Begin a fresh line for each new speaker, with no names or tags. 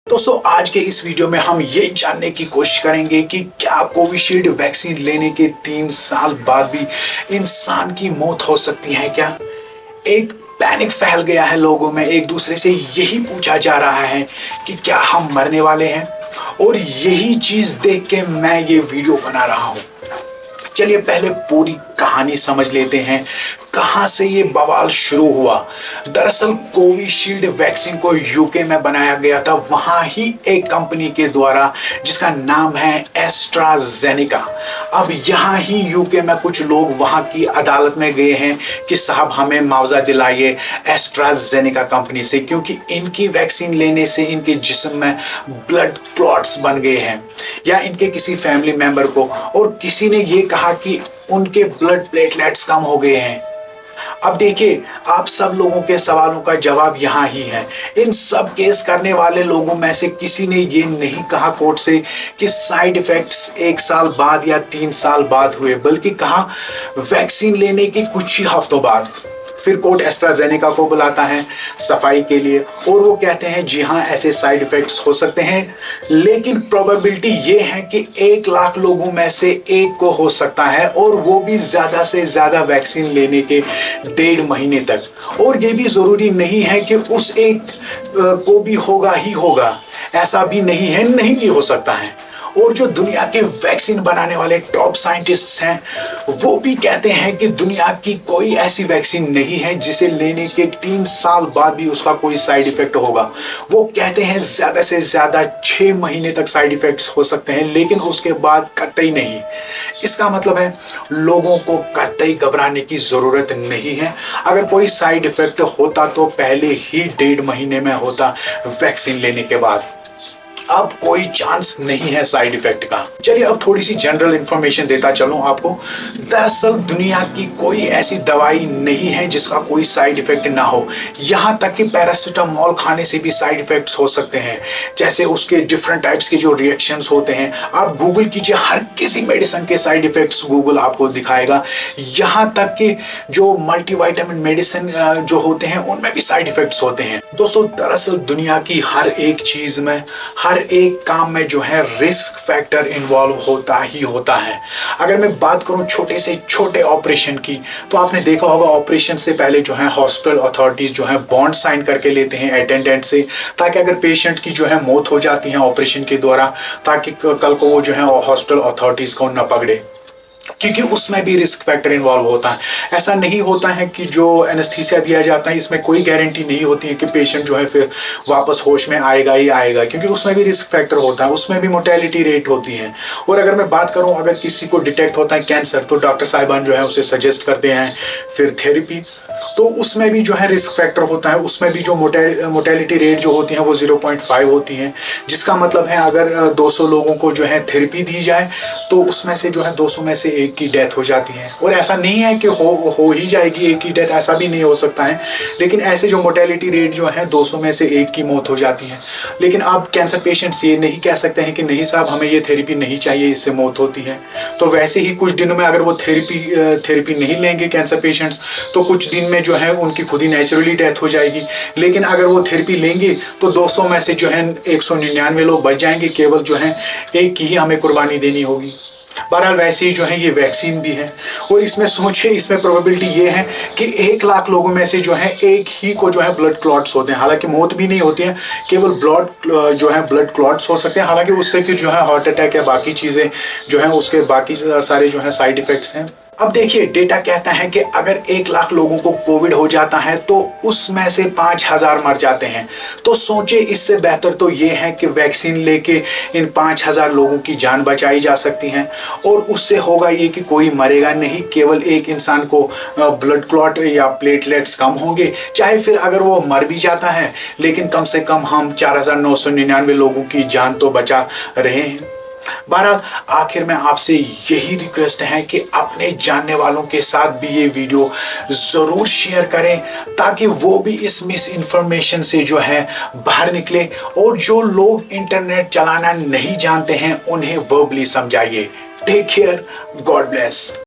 दोस्तों आज के इस वीडियो में हम ये जानने की कोशिश करेंगे कि क्या कोविशील्ड वैक्सीन लेने के 3 साल बाद भी इंसान की मौत हो सकती है क्या। एक पैनिक फैल गया है लोगों में, एक दूसरे से यही पूछा जा रहा है कि क्या हम मरने वाले हैं, और यही चीज देख के मैं ये वीडियो बना रहा हूं। चलिए पहले पूरी कहानी समझ लेते हैं, कहां से ये बवाल शुरू हुआ। दरअसल कोविशील्ड वैक्सीन को यूके में बनाया गया था, वहां ही एक कंपनी के द्वारा जिसका नाम है एस्ट्राजेनेका। अब यहां ही यूके में कुछ लोग वहां की अदालत में गए हैं कि साहब हमें मुआवजा दिलाइए एस्ट्राजेनेका कंपनी से, क्योंकि इनकी वैक्सीन लेने से इनके जिस्म में ब्लड क्लॉट्स बन गए हैं, या इनके किसी फैमिली मेंबर को, और किसी ने ये कहा कि उनके ब्लड प्लेटलेट्स कम हो गए हैं। अब देखिए, आप सब लोगों के सवालों का जवाब यहाँ ही है। इन सब केस करने वाले लोगों में से किसी ने ये नहीं कहा कोर्ट से कि साइड इफेक्ट्स 1 साल बाद या 3 साल बाद हुए, बल्कि कहा वैक्सीन लेने के कुछ ही हफ्तों बाद। फिर कोर्ट एस्ट्राजेनेका को बुलाता है सफाई के लिए, और वो कहते हैं जी हाँ ऐसे साइड इफेक्ट्स हो सकते हैं, लेकिन प्रोबेबिलिटी ये है कि 1 लाख लोगों में से एक को हो सकता है, और वो भी ज्यादा से ज्यादा वैक्सीन लेने के 1.5 महीने तक। और ये भी जरूरी नहीं है कि उस एक को भी होगा ही होगा, ऐसा भी नहीं है, नहीं भी हो सकता है। और जो दुनिया के वैक्सीन बनाने वाले टॉप साइंटिस्ट्स हैं वो भी कहते हैं कि दुनिया की कोई ऐसी वैक्सीन नहीं है जिसे लेने के 3 साल बाद भी उसका कोई साइड इफेक्ट होगा। वो कहते हैं ज्यादा से ज्यादा 6 महीने तक साइड इफेक्ट्स हो सकते हैं, लेकिन उसके बाद कतई नहीं। इसका मतलब है लोगों को कतई घबराने की जरूरत नहीं है। अगर कोई साइड इफेक्ट होता तो पहले ही 1.5 महीने में होता वैक्सीन लेने के बाद। अब कोई चांस नहीं है साइड इफेक्ट का। चलिए अब थोड़ी सी जनरल इंफॉर्मेशन देता चलूं आपको। दरअसल दुनिया की कोई ऐसी दवाई नहीं है जिसका कोई साइड इफेक्ट ना हो। यहां तक कि पैरासिटामोल खाने से भी साइड इफेक्ट्स हो सकते हैं, जैसे उसके डिफरेंट टाइप्स के जो रिएक्शंस होते हैं। आप गूगल कीजिए, हर किसी मेडिसिन के साइड इफेक्ट्स गूगल आपको दिखाएगा। यहां तक कि जो मल्टीविटामिन मेडिसिन जो होते हैं उनमें भी साइड इफेक्ट्स होते हैं। दोस्तों दरअसल दुनिया की हर एक चीज में, हर एक काम में जो है रिस्क फैक्टर इन्वॉल्व होता ही होता है। अगर मैं बात करूं छोटे से छोटे ऑपरेशन की, तो आपने देखा होगा ऑपरेशन से पहले जो है हॉस्पिटल अथॉरिटीज जो है बॉन्ड साइन करके लेते हैं अटेंडेंट से, ताकि अगर पेशेंट की जो है मौत हो जाती है ऑपरेशन के द्वारा, ताकि कल को वो जो है हॉस्पिटल अथॉरिटीज को न पकड़े, क्योंकि उसमें भी रिस्क फैक्टर इन्वॉल्व होता है। ऐसा नहीं होता है कि जो एनेस्थीसिया दिया जाता है इसमें कोई गारंटी नहीं होती है कि पेशेंट जो है फिर वापस होश में आएगा ही आएगा, क्योंकि उसमें भी रिस्क फैक्टर होता है, उसमें भी मोर्टेलिटी रेट होती है। और अगर मैं बात करूं, अगर किसी को डिटेक्ट होता है कैंसर, तो डॉक्टर साहिबान जो है उसे सजेस्ट करते हैं फिर थेरेपी, तो उसमें भी जो है रिस्क फैक्टर होता है। उसमें भी जो मोर्टेलिटी रेट जो होती है वो 0.5 होती है, जिसका मतलब है अगर 200 लोगों को जो है थेरेपी दी जाए तो उसमें से जो है 200 में से एक की डेथ हो जाती है। और ऐसा नहीं है कि हो ही जाएगी एक की डेथ, ऐसा भी नहीं हो सकता है, लेकिन ऐसे जो मोर्टेलिटी रेट जो है 200 में से एक की मौत हो जाती है। लेकिन अब कैंसर पेशेंट्स ये नहीं कह सकते हैं कि नहीं साहब हमें ये थेरेपी नहीं चाहिए, इससे मौत होती है। तो वैसे ही कुछ दिनों में अगर वो थेरेपी नहीं लेंगे कैंसर पेशेंट्स, तो कुछ दिन में जो है उनकी खुद ही नेचुरली डेथ हो जाएगी। लेकिन अगर वो थेरेपी लेंगे तो 200 में से जो है 199 लोग बच जाएंगे, केवल जो है एक की ही हमें कुर्बानी देनी होगी। बहरहाल वैसे ही जो है ये वैक्सीन भी है, और इसमें सोचिए, इसमें प्रोबेबिलिटी ये है कि 1 लाख लोगों में से जो है एक ही को जो है ब्लड क्लॉट्स होते हैं। हालांकि मौत भी नहीं होती है, केवल ब्लड क्लॉट्स हो सकते हैं। हालांकि उससे फिर जो है हार्ट अटैक या बाकी चीज़ें जो है उसके बाकी सारे जो है साइड इफेक्ट्स हैं। अब देखिए डेटा कहता है कि अगर 1 लाख लोगों को कोविड हो जाता है तो उसमें से 5000 मर जाते हैं। तो सोचे, इससे बेहतर तो ये है कि वैक्सीन लेके इन 5000 लोगों की जान बचाई जा सकती है, और उससे होगा ये कि कोई मरेगा नहीं, केवल एक इंसान को ब्लड क्लॉट या प्लेटलेट्स कम होंगे। चाहे फिर अगर वो मर भी जाता है, लेकिन कम से कम हम 4999 लोगों की जान तो बचा रहे हैं। बहरहाल आखिर में आपसे यही रिक्वेस्ट है कि अपने जानने वालों के साथ भी ये वीडियो जरूर शेयर करें, ताकि वो भी इस मिस इन्फॉर्मेशन से जो है बाहर निकले, और जो लोग इंटरनेट चलाना नहीं जानते हैं उन्हें वर्बली समझाइए। Take care, God bless.